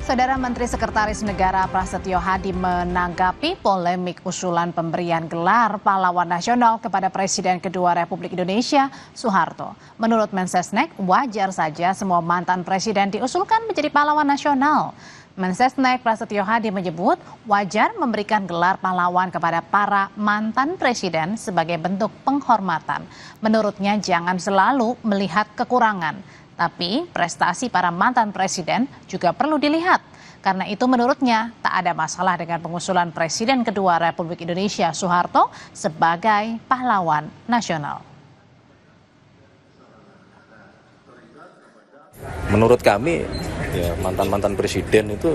Saudara Menteri Sekretaris Negara Prasetyo Hadi menanggapi polemik usulan pemberian gelar pahlawan nasional kepada Presiden kedua Republik Indonesia, Soeharto. Menurut Mensesnek, wajar saja semua mantan presiden diusulkan menjadi pahlawan nasional. Mensesnek Prasetyo Hadi menyebut wajar memberikan gelar pahlawan kepada para mantan presiden sebagai bentuk penghormatan. Menurutnya jangan selalu melihat kekurangan. Tapi prestasi para mantan presiden juga perlu dilihat. Karena itu menurutnya tak ada masalah dengan pengusulan Presiden kedua Republik Indonesia Soeharto sebagai pahlawan nasional. Menurut kami ya mantan-mantan presiden itu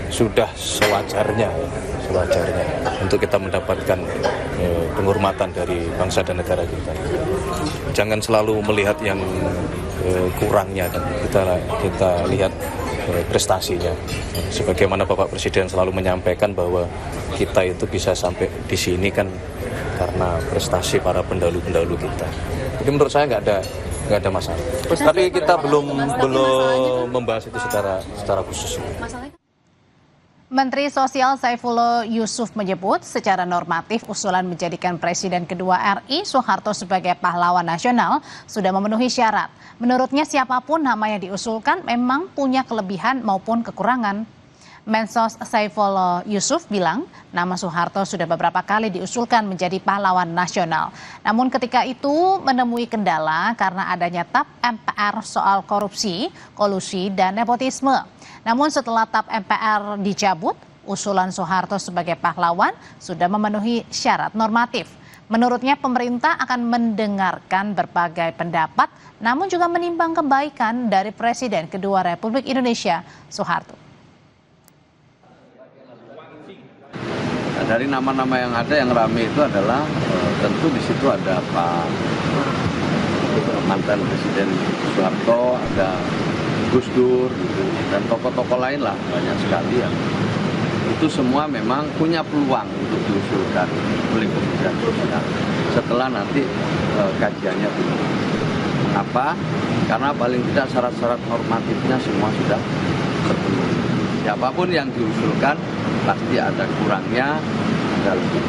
sudah sewajarnya untuk kita mendapatkan penghormatan dari bangsa dan negara kita. Jangan selalu melihat yang kurangnya, dan kita lihat prestasinya. Sebagaimana Bapak Presiden selalu menyampaikan bahwa kita itu bisa sampai di sini kan karena prestasi para pendahulu kita. Jadi menurut saya nggak ada masalah. Tapi kita belum membahas itu secara khusus. Menteri Sosial Saifullah Yusuf menyebut secara normatif usulan menjadikan Presiden kedua RI Soeharto sebagai pahlawan nasional sudah memenuhi syarat. Menurutnya siapapun nama yang diusulkan memang punya kelebihan maupun kekurangan. Mensos Saifullah Yusuf bilang nama Soeharto sudah beberapa kali diusulkan menjadi pahlawan nasional. Namun ketika itu menemui kendala karena adanya TAP MPR soal korupsi, kolusi, dan nepotisme. Namun setelah TAP MPR dicabut, usulan Soeharto sebagai pahlawan sudah memenuhi syarat normatif. Menurutnya pemerintah akan mendengarkan berbagai pendapat, namun juga menimbang kebaikan dari Presiden kedua Republik Indonesia, Soeharto. Dari nama-nama yang ada yang ramai itu adalah tentu di situ ada Pak mantan Presiden Soeharto, ada Gus Dur gitu, dan tokoh-tokoh lain lah banyak sekali yang itu semua memang punya peluang untuk diusulkan oleh Kementerian Sosial setelah nanti kajiannya dulu. Mengapa? Karena paling tidak syarat-syarat normatifnya semua sudah terpenuhi. Siapapun yang diusulkan pasti ada kurangnya, ada lebih.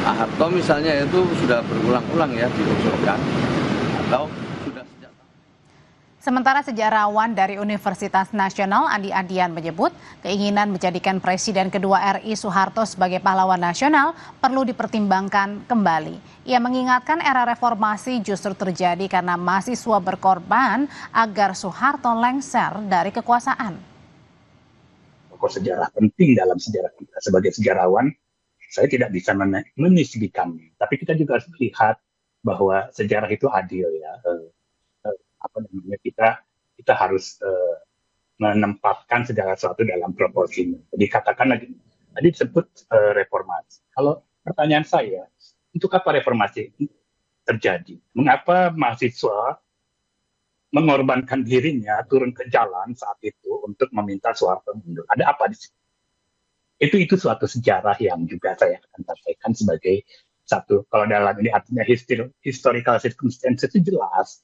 Pak Harto misalnya itu sudah berulang-ulang ya diusulkan atau sudah sejak. Sementara sejarawan dari Universitas Nasional Andi Adian menyebut keinginan menjadikan Presiden kedua RI Soeharto sebagai pahlawan nasional perlu dipertimbangkan kembali. Ia mengingatkan era reformasi justru terjadi karena mahasiswa berkorban agar Soeharto lengser dari kekuasaan. Tokoh sejarah penting dalam sejarah kita. Sebagai sejarawan, saya tidak bisa menisbikannya. Tapi kita juga harus melihat bahwa sejarah itu adil ya. Kita harus menempatkan segala sesuatu dalam proporsinya. Jadi katakan lagi, tadi disebut reformasi. Kalau pertanyaan saya, untuk apa reformasi terjadi? Mengapa mahasiswa mengorbankan dirinya turun ke jalan saat itu untuk meminta Soeharto mundur? Ada apa di situ? Itu suatu sejarah yang juga saya akan sampaikan sebagai satu, kalau dalam ini artinya historical circumstances itu jelas